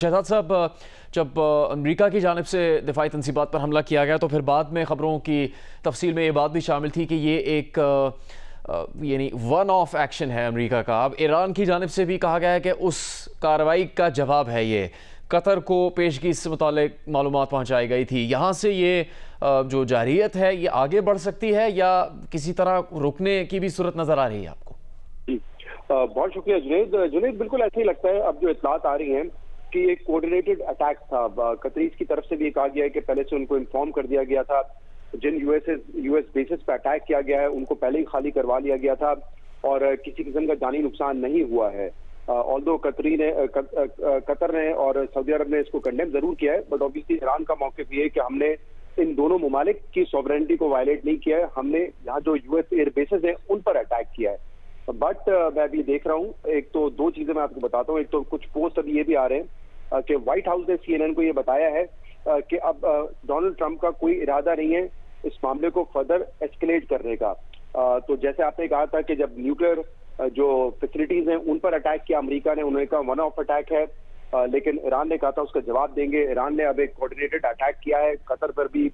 शहजाद साहब, जब अमेरिका की जानिब से दिफाई तनसीबात पर हमला किया गया तो फिर बाद में ख़बरों की तफसील में ये बात भी शामिल थी कि ये एक यानी वन ऑफ एक्शन है अमेरिका का। अब ईरान की जानिब से भी कहा गया है कि उस कार्रवाई का जवाब है ये। कतर को पेशगी से मुतालिक मालूमात पहुँचाई गई थी। यहाँ से ये जो जारियत है ये आगे बढ़ सकती है या किसी तरह रुकने की भी सूरत नज़र आ रही है आपको? बहुत शुक्रिया जुनैद। जुनैद, बिल्कुल ऐसा ही लगता है। अब जो इत्तलात आ रही हैं कि एक कोऑर्डिनेटेड अटैक था, कतरीज की तरफ से भी कहा गया है कि पहले से उनको इन्फॉर्म कर दिया गया था। जिन यूएस बेसिस पे अटैक किया गया है उनको पहले ही खाली करवा लिया गया था और किसी किस्म का जानी नुकसान नहीं हुआ है। ऑल्दो कतर ने और सऊदी अरब ने इसको कंडेम जरूर किया है, बट ऑब्वियसली ईरान का मौक़िफ़ ये है कि हमने इन दोनों ममालिक की सॉवरेनिटी को वायलेट नहीं किया है, हमने यहाँ जो यूएस एयर बेसिस हैं उन पर अटैक किया है। बट मैं अभी देख रहा हूँ, एक तो दो चीजें मैं आपको बताता हूँ। एक तो कुछ पोस्ट अभी ये भी आ रहे हैं कि व्हाइट हाउस ने CNN को ये बताया है कि अब डोनाल्ड ट्रंप का कोई इरादा नहीं है इस मामले को फर्दर एस्केलेट करने का। तो जैसे आपने कहा था कि जब न्यूक्लियर जो फैसिलिटीज हैं उन पर अटैक किया अमेरिका ने, उन्होंने कहा वन ऑफ अटैक है, लेकिन ईरान ने कहा था उसका जवाब देंगे। ईरान ने अब एक कोऑर्डिनेटेड अटैक किया है कतर पर भी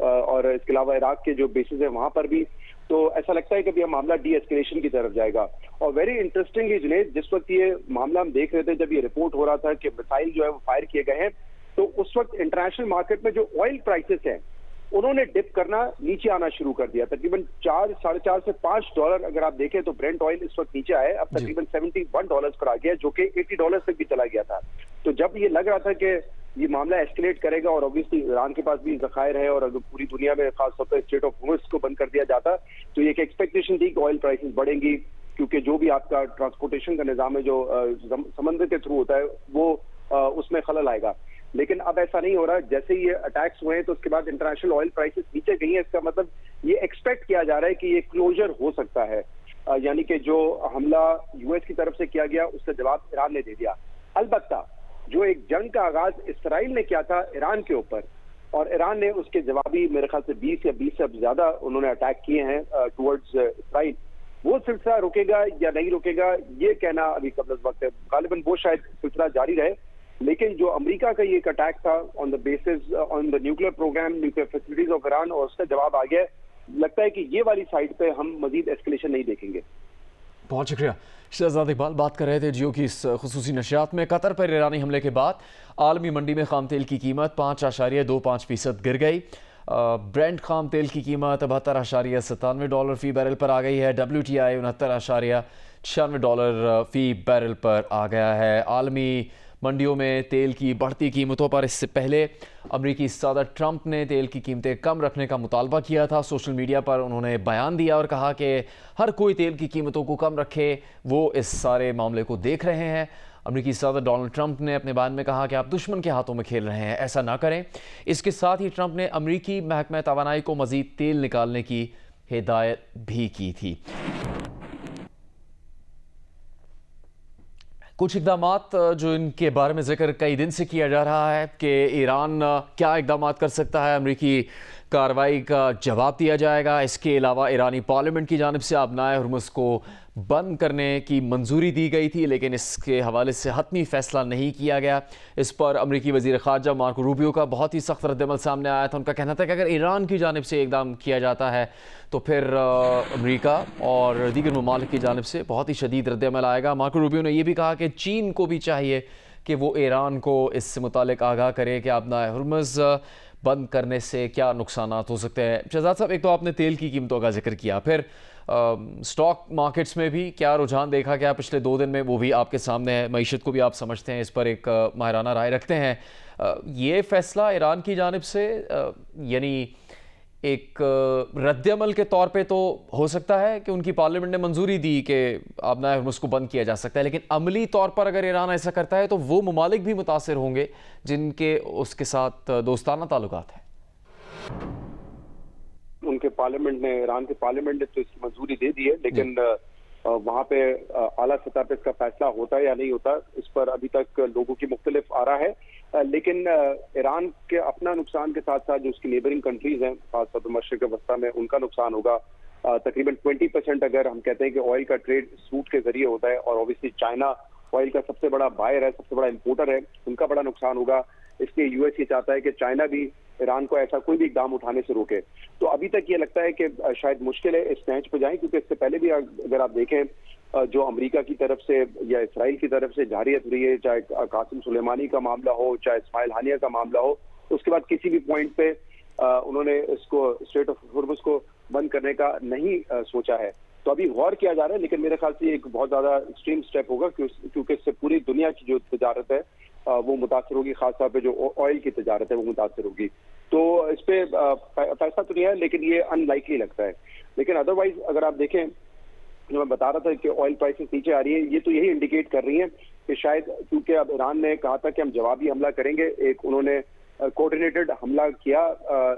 और इसके अलावा इराक के जो बेसिस है वहां पर भी। तो ऐसा लगता है कि यह मामला डी एस्केलेशन की तरफ जाएगा। और वेरी इंटरेस्टिंगली जुनैद, जिस वक्त ये मामला हम देख रहे थे, जब ये रिपोर्ट हो रहा था कि मिसाइल जो है वो फायर किए गए हैं, तो उस वक्त इंटरनेशनल मार्केट में जो ऑयल प्राइसेस हैं उन्होंने डिप करना नीचे आना शुरू कर दिया। तकरीबन 4, साढ़े 4 से $5 अगर आप देखें तो ब्रेंट ऑयल इस वक्त नीचे आया है, अब तकरीबन $71 पर आ गया, जो कि $80 तक भी चला गया था। तो जब ये लग रहा था कि ये मामला एस्केलेट करेगा और ऑब्वियसली ईरान के पास भी जखायर है और अगर पूरी दुनिया में खासतौर पर स्ट्रेट ऑफ हॉर्मुज़ को बंद कर दिया जाता, तो ये एक एक्सपेक्टेशन थी कि ऑयल प्राइसेस बढ़ेंगी, क्योंकि जो भी आपका ट्रांसपोर्टेशन का निजाम है जो समंदर के थ्रू होता है वो उसमें खलल आएगा। लेकिन अब ऐसा नहीं हो रहा। जैसे ये अटैक्स हुए हैं तो उसके बाद इंटरनेशनल ऑयल प्राइसेस नीचे गई है। इसका मतलब ये एक्सपेक्ट किया जा रहा है कि ये क्लोजर हो सकता है, यानी कि जो हमला यूएस की तरफ से किया गया उसका जवाब ईरान ने दे दिया। अलबत्ता जो एक जंग का आगाज इसराइल ने किया था ईरान के ऊपर, और ईरान ने उसके जवाबी मेरे ख्याल से 20 या 20 से ज्यादा उन्होंने अटैक किए हैं टुवर्ड्स इसराइल, वो सिलसिला रुकेगा या नहीं रुकेगा ये कहना अभी कबल वक्त है। गालिबन वो शायद सिलसिला जारी रहे, लेकिन जो अमेरिका का ये एक अटैक था on the basis on the nuclear programme, nuclear facilities of Iran, और उसका जवाब आ गया, लगता है कि ये वाली साइड पे हम मजीद एस्केलेशन नहीं देखेंगे। बहुत शुक्रिया। शहजाद इकबाल बात कर रहे थे जियो की इस खुसूसी नशियात में। कतर पर ईरानी हमले के बाद आलमी मंडी में खाम तेल की कीमत 5.25% गिर गई। ब्रेंट खाम तेल की कीमत $72.97 फी बैरल पर आ गई है। WTI $69.96 फी बैरल पर आ गया है। आलमी मंडियों में तेल की बढ़ती कीमतों पर इससे पहले अमरीकी सदर ट्रंप ने तेल की कीमतें कम रखने का मुतालबा किया था। सोशल मीडिया पर उन्होंने बयान दिया और कहा कि हर कोई तेल की कीमतों को कम रखे, वो इस सारे मामले को देख रहे हैं। अमरीकी सदर डोनाल्ड ट्रंप ने अपने बयान में कहा कि आप दुश्मन के हाथों में खेल रहे हैं, ऐसा ना करें। इसके साथ ही ट्रंप ने अमरीकी महकमा तवानाई को मज़ीद तेल निकालने की हिदायत भी की थी। कुछ इक़दामात जो इनके बारे में जिक्र कई दिन से किया जा रहा है कि ईरान क्या इक़दामात कर सकता है, अमरीकी कार्रवाई का जवाब दिया जाएगा। इसके अलावा ईरानी पार्लियामेंट की जानिब से आबनाए हुर्मुज़ को बंद करने की मंजूरी दी गई थी, लेकिन इसके हवाले से हतमी फैसला नहीं किया गया। इस पर अमरीकी वज़ीर ख़ारजा मार्को रूबियो का बहुत ही सख्त रद्दअमल सामने आया था। उनका कहना था कि अगर ईरान की जानिब से इक़दाम किया जाता है तो फिर अमरीका और दीगर ममालिक की जानिब से बहुत ही शदीद रद्दअमल आएगा। मार्को रूबियो ने यह भी कहा कि चीन को भी चाहिए कि वो ईरान को इससे मुतालिक आगाह करे कि आबनाए हुर्मुज़ बंद करने से क्या नुकसान हो सकते हैं। शहजाद साहब, एक तो आपने तेल की कीमतों का जिक्र किया, फिर स्टॉक मार्केट्स में भी क्या रुझान देखा गया पिछले 2 दिन में, वो भी आपके सामने है। मईशत को भी आप समझते हैं, इस पर एक माहिराना राय रखते हैं। ये फैसला ईरान की जानिब से यानी एक रद्दअमल के तौर पे तो हो सकता है कि उनकी पार्लियामेंट ने मंजूरी दी कि आबनाए हुर्मुज़ को बंद किया जा सकता है, लेकिन अमली तौर पर अगर ईरान ऐसा करता है तो वो ममालिक भी मुतासिर होंगे जिनके उसके साथ दोस्ताना ताल्लुकात हैं। उनके पार्लियामेंट ने, ईरान के पार्लियामेंट ने तो इसकी मंजूरी दे दी है, लेकिन वहाँ पे आला सतह पे इसका फैसला होता है या नहीं होता, इस पर अभी तक लोगों की मुख्तलिफ आ रहा है। लेकिन ईरान के अपना नुकसान के साथ साथ जो उसकी नेबरिंग कंट्रीज हैं, खासतौर पर मशरिक़ वस्ता में, उनका नुकसान होगा। तकरीबन 20% अगर हम कहते हैं कि ऑयल का ट्रेड सूट के जरिए होता है, और ऑब्वियसली चाइना ऑयल का सबसे बड़ा बायर है, सबसे बड़ा इंपोर्टर है, उनका बड़ा नुकसान होगा। इसलिए यूएस ये चाहता है कि चाइना भी ईरान को ऐसा कोई भी इकदाम उठाने से रोके। तो अभी तक ये लगता है कि शायद मुश्किल है इस मैच पे जाएं, क्योंकि इससे पहले भी अगर आप देखें जो अमेरिका की तरफ से या इसराइल की तरफ से जारियत हुई है, चाहे कासिम सुलेमानी का मामला हो, चाहे इस्माइल हानिया का मामला हो, उसके बाद किसी भी पॉइंट पे उन्होंने इसको स्ट्रेट ऑफ हॉर्मुज़ को बंद करने का नहीं सोचा है। तो अभी गौर किया जा रहा है, लेकिन मेरे ख्याल से एक बहुत ज्यादा एक्सट्रीम स्टेप होगा, क्योंकि इससे पूरी दुनिया की जो तजारत है वो मुतासर होगी, खासतौर पे जो ऑयल की तजारत है वो मुतासर होगी। तो इस पे फैसला तो नहीं है, लेकिन ये अनलाइकली लगता है। लेकिन अदरवाइज अगर आप देखें, जो मैं बता रहा था कि ऑयल प्राइसेस नीचे आ रही है, ये तो यही इंडिकेट कर रही है कि शायद क्योंकि अब ईरान ने कहा था कि हम जवाबी हमला करेंगे, एक उन्होंने कोऑर्डिनेटेड हमला किया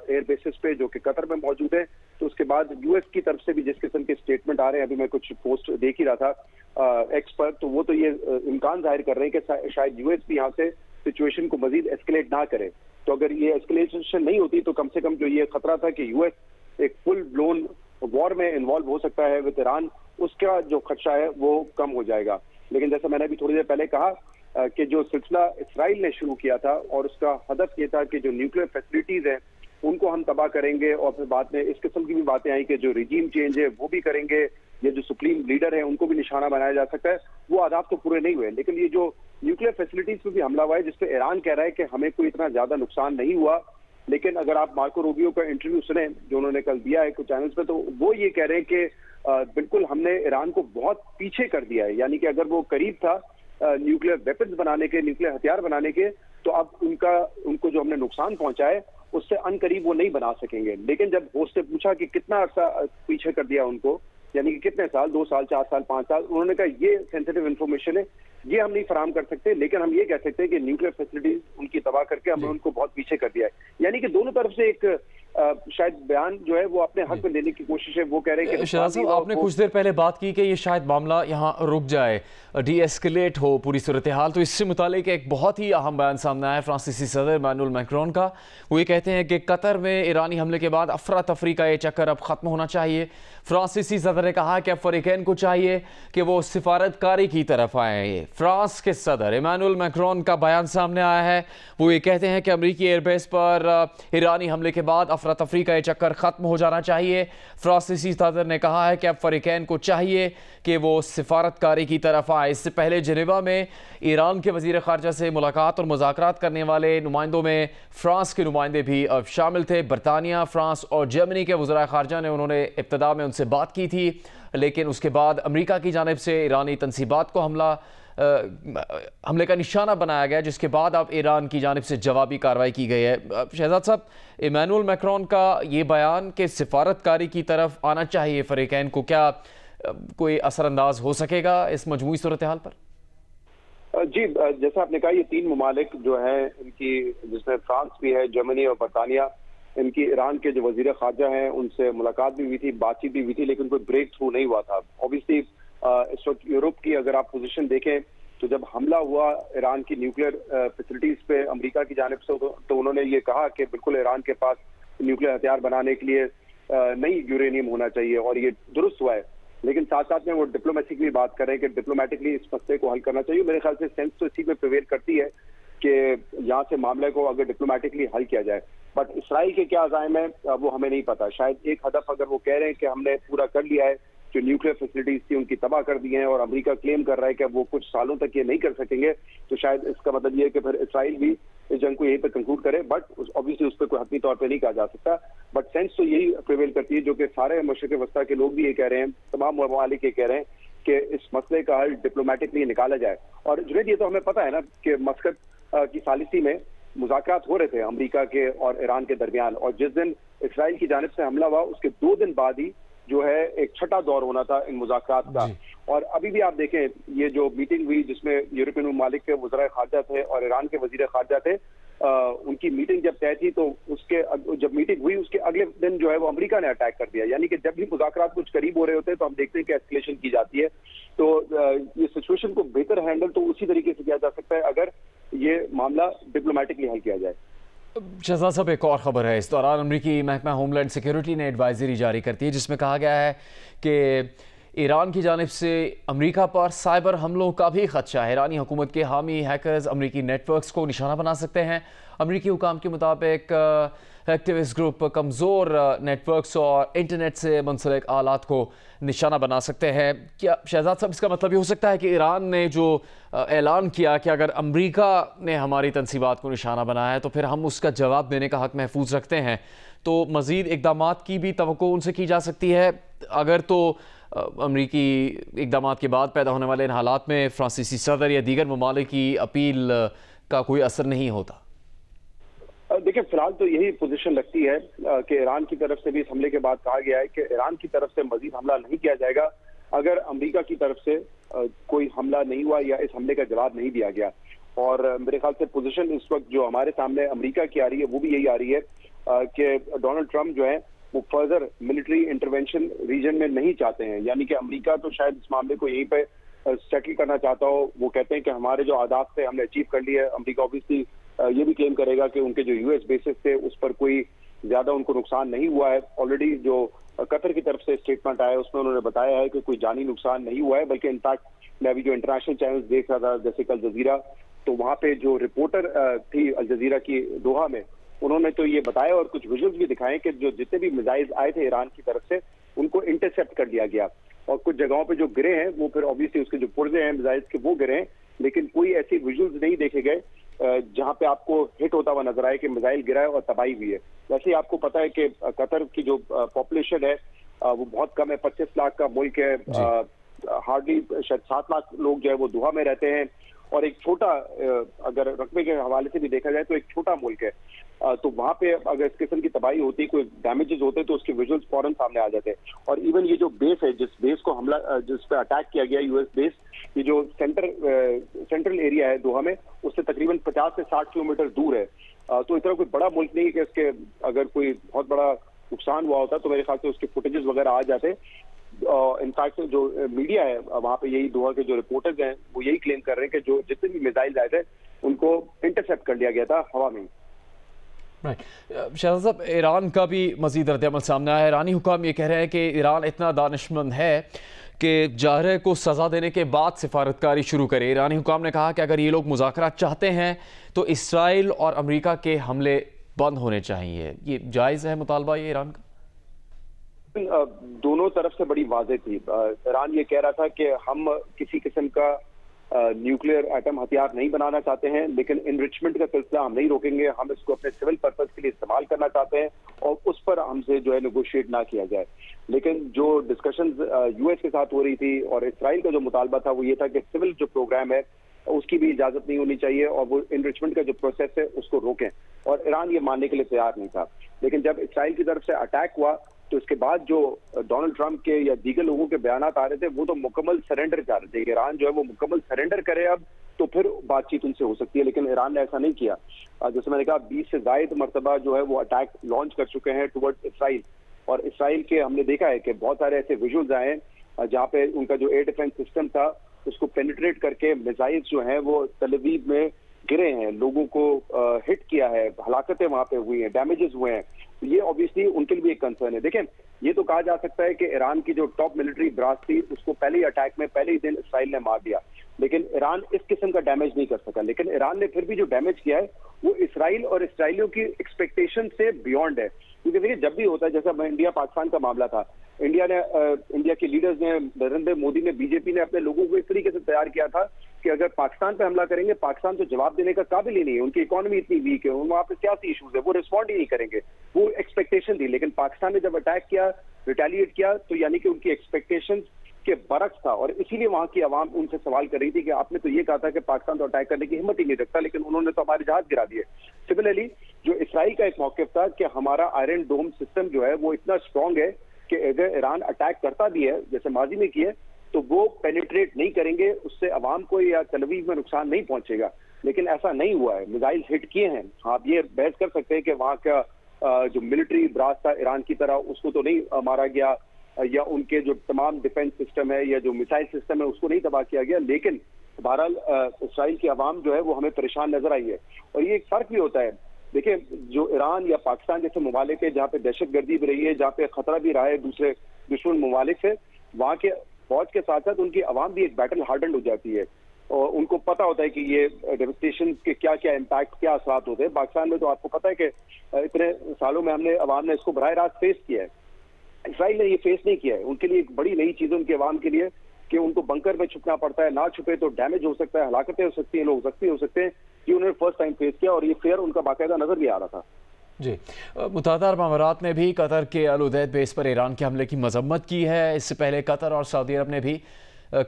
एयर बेसिस पे जो कि कतर में मौजूद है। तो उसके बाद यूएस की तरफ से भी जिस किस्म के स्टेटमेंट आ रहे हैं, अभी मैं कुछ पोस्ट देख ही रहा था एक्स पर, तो वो तो ये इम्कान जाहिर कर रहे हैं कि शायद यूएस भी यहाँ से सिचुएशन को मजीद एस्केलेट ना करे। तो अगर ये एस्केलेशन नहीं होती तो कम से कम जो ये खतरा था कि यूएस एक फुल ब्लोन वॉर में इन्वॉल्व हो सकता है विद ईरान, उसका जो खदशा है वो कम हो जाएगा। लेकिन जैसा मैंने अभी थोड़ी देर पहले कहा कि जो सिलसिला इसराइल ने शुरू किया था और उसका हदफ ये था कि जो न्यूक्लियर फैसिलिटीज हैं उनको हम तबाह करेंगे, और फिर बाद में इस किस्म की भी बातें आई कि जो रिजीम चेंज है वो भी करेंगे, ये जो सुप्रीम लीडर है उनको भी निशाना बनाया जा सकता है, वो आदाब तो पूरे नहीं हुए। लेकिन ये जो न्यूक्लियर फैसिलिटीज पे भी हमला हुआ है, जिसपे ईरान कह रहा है कि हमें कोई इतना ज्यादा नुकसान नहीं हुआ, लेकिन अगर आप मार्को रूबियो का इंटरव्यू सुने जो उन्होंने कल दिया है कुछ चैनल्स पे, तो वो ये कह रहे हैं कि बिल्कुल हमने ईरान को बहुत पीछे कर दिया है। यानी कि अगर वो करीब था न्यूक्लियर वेपन्स बनाने के, न्यूक्लियर हथियार बनाने के, तो अब उनको जो हमने नुकसान पहुंचा है उससे अनकरीब वो नहीं बना सकेंगे। लेकिन जब होस्ट से पूछा कि कितना अर्सा पीछे कर दिया उनको, यानी कि कितने साल, 2 साल, 4 साल, 5 साल, उन्होंने कहा ये सेंसिटिव इन्फॉर्मेशन है, ये हम नहीं फराहम कर सकते, लेकिन हम ये कह सकते हैं कि न्यूक्लियर फैसिलिटीज उनकी तबाह करके हमने उनको बहुत पीछे कर दिया है। यानी कि दोनों तरफ से एक शायद बयान जो है वो अपने हक में देने की कोशिश है। वो कह रहे हैं कि शहजाद साहब, आपने कुछ देर पहले बात की कि ये शायद मामला यहाँ रुक जाए, डी एस्केलेट हो पूरी सूरत हाल, तो इससे मुतालिक एक बहुत ही अहम बयान सामने आया फ्रांसीसी सदर इमानुएल मैक्रोन का। वो ये कहते हैं कि कतर में ईरानी हमले के बाद अफरा तफरी का ये चक्कर अब ख़त्म होना चाहिए। फ्रांसीसी सदर ने कहा कि फरीकैन को चाहिए कि वो सिफारतकारी की तरफ आए। फ्रांस के सदर इमानुएल मैक्रोन का बयान सामने आया है। वो ये कहते हैं कि अमरीकी एयरबेस पर ईरानी हमले के बाद अफरा तफरी का ये चक्कर ख़त्म हो जाना चाहिए। फ्रांसीसी सदर ने कहा है कि अब फरीकैन को चाहिए कि वो सिफारतकारी की तरफ आए। इससे पहले जिनेवा में ईरान के वज़ीर ख़ारजा से मुलाकात और मुज़ाकरात करने वाले नुमाइंदों में फ्रांस के नुमाइंदे भी अब शामिल थे। बरतानिया, फ्रांस और जर्मनी के वज़ीर ख़ारजा ने उन्होंने इब्तिदा में उनसे बात की थी, लेकिन उसके बाद अमेरिका की जानिब से ईरानी तनसीबात को हमले का निशाना बनाया गया, जिसके बाद अब ईरान की जानिब से जवाबी कार्रवाई की गई है। शहजाद साहब, इमानुएल मैक्रोन का ये बयान कि सिफारतकारी की तरफ आना चाहिए फरीकैन को, क्या कोई असरअंदाज हो सकेगा इस मजमूई सूरत हाल पर? जी, जैसा आपने कहा, ये 3 ममालिक जो है इनकी, जिसमें फ्रांस भी है, जर्मनी और बरतानिया, इनकी ईरान के जो वजीर खारजा हैं उनसे मुलाकात भी हुई थी, बातचीत भी हुई थी, लेकिन कोई ब्रेक थ्रू नहीं हुआ था। ऑब्वियसली इस वक्त यूरोप की अगर आप पोजीशन देखें तो जब हमला हुआ ईरान की न्यूक्लियर फैसिलिटीज पे अमेरिका की जानिब से, तो उन्होंने ये कहा कि बिल्कुल ईरान के पास न्यूक्लियर हथियार बनाने के लिए नई यूरेनियम होना चाहिए, और ये दुरुस्त हुआ है। लेकिन साथ साथ में वो डिप्लोमेसी की भी बात कर रहे हैं कि डिप्लोमेटिकली इस मसले को हल करना चाहिए। मेरे ख्याल से सेंस तो इसी में प्रिवेल करती है कि यहाँ से मामले को अगर डिप्लोमेटिकली हल किया जाए। बट इसराइल के क्या अज़ाइम है वो हमें नहीं पता। शायद एक हदफ अगर वो कह रहे हैं कि हमने पूरा कर लिया है, जो न्यूक्लियर फैसिलिटीज थी उनकी तबाह कर दी है, और अमेरिका क्लेम कर रहा है कि अब वो कुछ सालों तक ये नहीं कर सकेंगे, तो शायद इसका मतलब ये है कि फिर इसराइल भी इस जंग को यहीं पर कंक्लूड करे। बट ऑब्वियसली उस पर कोई हतमी तौर पर नहीं कहा जा सकता। बट सेंस तो यही प्रिवेल करती है, जो कि सारे मशरिक़ वस्ता के लोग भी ये कह रहे हैं, तमाम ममालिक ये कह रहे हैं कि इस मसले का हल डिप्लोमेटिकली निकाला जाए। और जुनैद, ये तो हमें पता है ना कि मस्कत की सालिसी में मुज़ाकरात हो रहे थे अमेरिका के और ईरान के दरमियान, और जिस दिन इसराइल की जानिब से हमला हुआ उसके 2 दिन बाद ही जो है एक छठा दौर होना था इन मुज़ाकरात का। और अभी भी आप देखें, ये जो मीटिंग हुई जिसमें यूरोपियन ममालिक के वज़ीर ख़ारजा थे और ईरान के वज़ीर ख़ारजा थे, उनकी मीटिंग जब तय थी तो जब मीटिंग हुई उसके अगले दिन जो है वो अमेरिका ने अटैक कर दिया। यानी कि जब भी मुज़ाकरात कुछ करीब हो रहे होते हैं तो हम देखते हैं कि एस्केलेशन की जाती है। तो ये सिचुएशन को बेहतर हैंडल तो उसी तरीके से किया जा सकता है अगर ये मामला डिप्लोमेटिकली हल किया जाए। शहजाद साहब, एक और खबर है। इस दौरान अमरीकी महकमा होमलैंड सिक्योरिटी ने एडवाइजरी जारी करती है जिसमें कहा गया है कि ईरान की जानिब से अमेरिका पर साइबर हमलों का भी खदशा है। ईरानी हुकूमत के हामी हैकर्स अमेरिकी नेटवर्क्स को निशाना बना सकते हैं। अमेरिकी हुकाम के मुताबिक एक्टिविस्ट ग्रुप कमज़ोर नेटवर्क्स और इंटरनेट से मुंसलिक आलात को निशाना बना सकते हैं। क्या शहजाद साहब, इसका मतलब ये हो सकता है कि ईरान ने जो ऐलान किया कि अगर अमेरिका ने हमारी तनसीबात को निशाना बनाया है तो फिर हम उसका जवाब देने का हक महफूज रखते हैं, तो मज़ीद इकदाम की भी तवक्को उनसे की जा सकती है? अगर तो अमरीकी इकदाम के बाद पैदा होने वाले इन हालात में फ्रांसीसी सदर या दीगर ममालिक की अपील का कोई असर नहीं होता। देखिए, फिलहाल तो यही पोजीशन लगती है कि ईरान की तरफ से भी इस हमले के बाद कहा गया है कि ईरान की तरफ से मजीद हमला नहीं किया जाएगा अगर अमेरिका की तरफ से कोई हमला नहीं हुआ या इस हमले का जवाब नहीं दिया गया। और मेरे ख्याल से पोजीशन इस वक्त जो हमारे सामने अमेरिका की आ रही है वो भी यही आ रही है कि डोनाल्ड ट्रंप जो है वो फर्दर मिलिट्री इंटरवेंशन रीजन में नहीं चाहते हैं। यानी कि अमेरिका तो शायद इस मामले को यहीं पे सेटल करना चाहता हो। वो कहते हैं कि हमारे जो आदात थे हमने अचीव कर लिए। अमेरिका ऑब्वियसली ये भी क्लेम करेगा कि उनके जो यूएस बेसिस थे उस पर कोई ज्यादा उनको नुकसान नहीं हुआ है। ऑलरेडी जो कतर की तरफ से स्टेटमेंट आया उसमें उन्होंने बताया है कि कोई जानी नुकसान नहीं हुआ है, बल्कि इनफैक्ट मैं अभी जो इंटरनेशनल चैनल देख रहा था जैसे अल जजीरा, तो वहां पे जो रिपोर्टर थी अल जजीरा की दोहा में, उन्होंने तो ये बताया और कुछ विजुअल्स भी दिखाए कि जो जितने भी मिसाइल्स आए थे ईरान की तरफ से उनको इंटरसेप्ट कर लिया गया और कुछ जगहों पे जो गिरे हैं वो फिर ऑब्वियसली उसके जो पुर्जे हैं मिसाइल्स के वो गिरे हैं, लेकिन कोई ऐसी विजुअल्स नहीं देखे गए जहां पे आपको हिट होता हुआ नजर आए कि मिसाइल गिरा है और तबाही हुई है। वैसे ही आपको पता है कि कतर की जो पॉपुलेशन है वो बहुत कम है, 25 लाख का मुल्क है। हार्डली शायद 7 लाख लोग जो है वो दोहा में रहते हैं और एक छोटा, अगर रकबे के हवाले से भी देखा जाए तो एक छोटा मुल्क है। तो वहां पे अगर इस किस्म की तबाही होती, कोई डैमेजेस होते तो उसके विजुअल्स फौरन सामने आ जाते। और इवन ये जो बेस है, जिस बेस को हमला, जिस पे अटैक किया गया यूएस बेस, ये जो सेंट्रल एरिया है दोहा में, उससे तकरीबन 50 से 60 किलोमीटर दूर है। तो इतना कोई बड़ा मुल्क नहीं है कि इसके अगर कोई बहुत बड़ा नुकसान हुआ होता तो मेरे ख्याल से उसके फुटेजेस वगैरह आ जाते। इनफैक्ट जो मीडिया है वहां पे, यही दोहा के जो रिपोर्टर्स हैं वो यही क्लेम कर रहे हैं कि जो जितने भी मिसाइल आए थे उनको इंटरसेप्ट कर लिया गया था हवा में। शहजाद साहब, ईरान का भी मजीद रद्द-ए-अमल सामने आया है। ईरानी हुकाम ये कह रहे हैं कि ईरान इतना दानिशमंद है कि जाहरे को सजा देने के बाद सिफारतकारी शुरू करे। ईरानी हुकाम ने कहा कि अगर ये लोग मुज़ाकरात चाहते हैं तो इसराइल और अमेरिका के हमले बंद होने चाहिए। ये जायज़ है मुतालबा ये ईरान का? दोनों तरफ से बड़ी वाज़ेह थी। ईरान ये कह रहा था कि हम किसी किस्म का न्यूक्लियर एटम हथियार नहीं बनाना चाहते हैं, लेकिन इनरिचमेंट का सिलसिला हम नहीं रोकेंगे। हम इसको अपने सिविल पर्पस के लिए इस्तेमाल करना चाहते हैं और उस पर हमसे जो है नेगोशिएट ना किया जाए। लेकिन जो डिस्कशंस यूएस के साथ हो रही थी और इसराइल का जो मुतालबा था वो ये था कि सिविल जो प्रोग्राम है उसकी भी इजाजत नहीं होनी चाहिए और वो इनरिचमेंट का जो प्रोसेस है उसको रोकें। और ईरान ये मानने के लिए तैयार नहीं था। लेकिन जब इसराइल की तरफ से अटैक हुआ तो इसके बाद जो डोनाल्ड ट्रंप के या दीगर लोगों के बयानात आ रहे थे वो तो मुकम्मल सरेंडर चाह रहे थे। ईरान जो है वो मुकम्मल सरेंडर करे अब तो फिर बातचीत उनसे हो सकती है, लेकिन ईरान ने ऐसा नहीं किया। जैसे मैंने कहा 20 से ज्यादा मरतबा जो है वो अटैक लॉन्च कर चुके हैं टुवर्ड्स इसराइल। और इसराइल के हमने देखा है कि बहुत सारे ऐसे विजुअल्स आए हैं जहाँ पे उनका जो एयर डिफेंस सिस्टम था उसको पेनिट्रेट करके मिसाइल्स जो हैं वो तल अवीव में गिरे हैं, लोगों को हिट किया है, हलाकतें वहां पे हुई हैं, डैमेजेस हुए हैं। ये ऑब्वियसली उनके लिए भी एक कंसर्न है। देखें, ये तो कहा जा सकता है कि ईरान की जो टॉप मिलिट्री ब्रास थी उसको पहले ही अटैक में पहले ही दिन इसराइल ने मार दिया, लेकिन ईरान इस किस्म का डैमेज नहीं कर सका। लेकिन ईरान ने फिर भी जो डैमेज किया है वो इसराइल और इसराइलियों की एक्सपेक्टेशन से बियॉन्ड है। क्योंकि देखिए, जब भी होता है, जैसा इंडिया पाकिस्तान का मामला था, इंडिया के लीडर्स ने, नरेंद्र मोदी ने, बीजेपी ने अपने लोगों को इस तरीके से तैयार किया था कि अगर पाकिस्तान पे हमला करेंगे, पाकिस्तान तो जवाब देने का काबिल ही नहीं है, उनकी इकोनॉमी इतनी वीक है, वहां पे सियासी इशूज है, वो रिस्पॉन्ड ही नहीं करेंगे। वो एक्सपेक्टेशन थी। लेकिन पाकिस्तान ने जब अटैक किया, रिटेलिएट किया, तो यानी कि उनकी एक्सपेक्टेशन के बरक्स था। और इसीलिए वहां की आवाम उनसे सवाल कर रही थी कि आपने तो ये कहा था कि पाकिस्तान तो अटैक करने की हिम्मत ही नहीं रखता, लेकिन उन्होंने तो हमारे जहाज गिरा दिए। सिमिलरली जो इसराइल का एक मौक़िफ़ था कि हमारा आयरन डोम सिस्टम जो है वो इतना स्ट्रांग है कि अगर ईरान अटैक करता भी है जैसे माजी में किए तो वो पेनिट्रेट नहीं करेंगे, उससे अवाम को या तल अवीव में नुकसान नहीं पहुंचेगा। लेकिन ऐसा नहीं हुआ है, मिसाइल हिट किए हैं। आप ये बहस कर सकते हैं कि वहां का जो मिलिट्री ब्रास था ईरान की तरह उसको तो नहीं मारा गया, या उनके जो तमाम डिफेंस सिस्टम है या जो मिसाइल सिस्टम है उसको नहीं तबाह किया गया, लेकिन बहरहाल इसराइल की आवाम जो है वो हमें परेशान नजर आई है। और ये एक फर्क भी होता है। देखिए, जो ईरान या पाकिस्तान जैसे ममालिक है जहाँ पे दहशतगर्दी भी रही है, जहाँ पे खतरा भी रहा है दूसरे दुश्मन ममालिक से, वहाँ के फौज के साथ साथ उनकी आवाम भी एक बैटल हार्डन्ड हो जाती है और उनको पता होता है कि ये डेवस्टेशन के क्या क्या इम्पैक्ट, क्या असरात होते हैं। पाकिस्तान में तो आपको पता है कि इतने सालों में आवाम ने इसको बराह रास्त फेस किया है। इसराइल ने ये फेस नहीं किया है। उनके लिए एक बड़ी नई चीज है उनके अवाम के लिए कि उनको बंकर में छुपना पड़ता है, ना छुपे तो डैमेज हो सकता है, हलाकतें हो सकती हैं, लोग जख्मी हो सकते हैं। ये उन्होंने फर्स्ट टाइम फेस किया और ये फेयर उनका बाकायदा नजर भी आ रहा था। जी, मुत्तहदा अरब अमारात ने भी कतर के अल उदैद बेस पर ईरान के हमले की मजम्मत की है। इससे पहले कतर और सऊदी अरब ने भी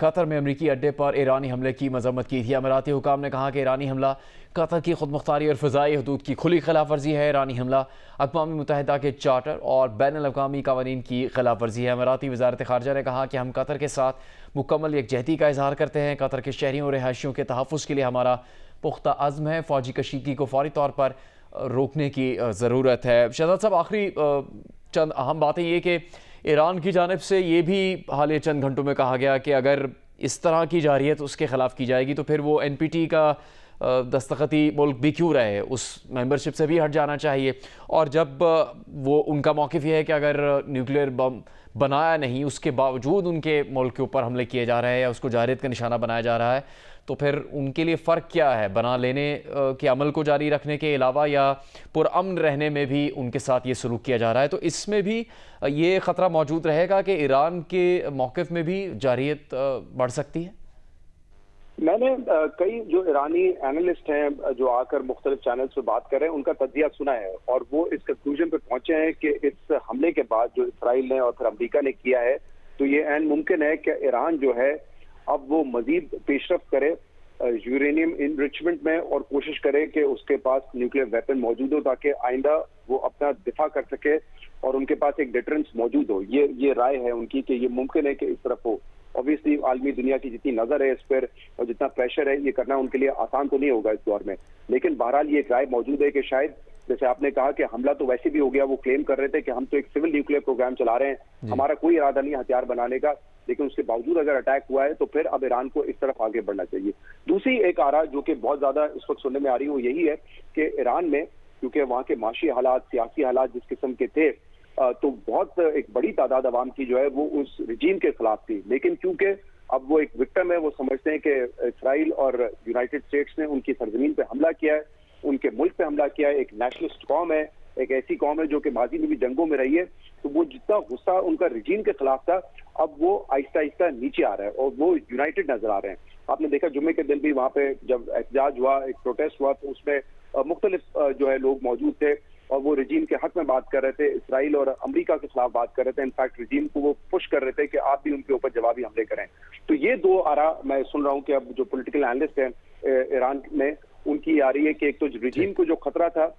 कतर में अमरीकी अड्डे पर ईरानी हमले की मजम्मत की थी। अमाराती हुकाम ने कहा कि ईरानी हमला कतर की खुद मुख्तारी और फ़िज़ाई हदूद की खुली खिलाफ वर्जी है। ईरानी हमला अक़वाम मुत्तहिदा के चार्टर और बैन अल-अक़वामी क़वानीन की खिलाफ वर्जी है। अमाराती वज़ारत ख़ारजा ने कहा कि हम कतर के साथ मुकम्मल यकजहती का इज़हार करते हैं। कतर के शहरियों और रिहायशियों के तहफ़्फ़ुज़ के लिए हमारा पुख्ता अज़्म है। फ़ौजी कशीदगी को फ़ौरी तौर पर रोकने की ज़रूरत है। शहजाद साहब, आखिरी चंद अहम बातें ये कि ईरान की जानिब से ये भी हालिया चंद घंटों में कहा गया कि अगर इस तरह की जारियत उसके ख़िलाफ़ की जाएगी तो फिर वो NPT का दस्तखती मुल्क भी क्यों रहे, उस मेंबरशिप से भी हट जाना चाहिए। और जब वो उनका मौक़िफ़ ये है कि अगर न्यूक्लियर बम बनाया नहीं, उसके बावजूद उनके मुल्क के ऊपर हमले किए जा रहे हैं या उसको जारियत का निशाना बनाया जा रहा है, तो फिर उनके लिए फ़र्क क्या है? बना लेने के अमल को जारी रखने के अलावा या पुरअमन रहने में भी उनके साथ ये सलूक किया जा रहा है, तो इसमें भी ये ख़तरा मौजूद रहेगा कि ईरान के मौक़िफ़ में भी जारियत बढ़ सकती है? मैंने कई जो ईरानी एनालिस्ट हैं जो आकर मुख्तलिफ चैनल्स पे बात कर रहे हैं, उनका तज्जिया सुना है और वो इस कंक्लूजन पे पहुंचे हैं कि इस हमले के बाद जो इसराइल ने और फिर अमेरिका ने किया है, तो ये ऐन मुमकिन है कि ईरान जो है अब वो मजीद पेशरफ्त करे यूरेनियम इनरिचमेंट में और कोशिश करे कि उसके पास न्यूक्लियर वेपन मौजूद हो ताकि आइंदा वो अपना दिफा कर सके और उनके पास एक डिटरेंस मौजूद हो। ये राय है उनकी कि ये मुमकिन है कि इस तरफ हो। ऑब्वियसली आलमी दुनिया की जितनी नजर है इस पर और जितना प्रेशर है, ये करना उनके लिए आसान तो नहीं होगा इस दौर में, लेकिन बहरहाल ये एक राय मौजूद है कि शायद जैसे आपने कहा कि हमला तो वैसे भी हो गया, वो क्लेम कर रहे थे कि हम तो एक सिविल न्यूक्लियर प्रोग्राम चला रहे हैं, हमारा कोई इरादा नहीं हथियार बनाने का, लेकिन उसके बावजूद अगर अटैक हुआ है तो फिर अब ईरान को इस तरफ आगे बढ़ना चाहिए। दूसरी एक आरा जो कि बहुत ज्यादा इस वक्त सुनने में आ रही है वो यही है कि ईरान में क्योंकि वहाँ के माशी हालात, सियासी हालात जिस किस्म के थे, तो बहुत एक बड़ी तादाद अवाम की जो है वो उस रिजीम के खिलाफ थी, लेकिन क्योंकि अब वो एक विक्टिम है, वो समझते हैं कि इसराइल और यूनाइटेड स्टेट्स ने उनकी सरजमीन पे हमला किया है, उनके मुल्क पे हमला किया है, एक नेशनलिस्ट कौम है, एक ऐसी कौम है जो कि माजी में भी जंगों में रही है, तो वो जितना गुस्सा उनका रिजीम के खिलाफ था अब वो आहिस्ता आहिस्ता नीचे आ रहा है और वो यूनाइटेड नजर आ रहे हैं। आपने देखा जुम्मे के दिन भी वहाँ पे जब एहतजाज हुआ, एक प्रोटेस्ट हुआ, तो उसमें मुख्तलिफ जो है लोग मौजूद थे और वो रिजीम के हक में बात कर रहे थे, इसराइल और अमेरिका के खिलाफ बात कर रहे थे। इनफैक्ट रिजीम को वो पुश कर रहे थे कि आप भी उनके ऊपर जवाबी हमले करें। तो ये दो आरा मैं सुन रहा हूँ कि अब जो पॉलिटिकल एनालिस्ट हैं ईरान में, उनकी आ रही है कि एक तो रिजीम को जो खतरा था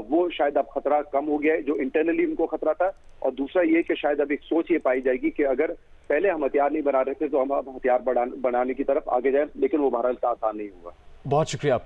वो शायद अब खतरा कम हो गया है, जो इंटरनली उनको खतरा था, और दूसरा ये कि शायद अब एक सोच ये पाई जाएगी कि अगर पहले हम हथियार नहीं बना रहे थे तो हम अब हथियार बनाने की तरफ आगे जाए, लेकिन वो बहरहाल आसान नहीं हुआ। बहुत शुक्रिया आपका।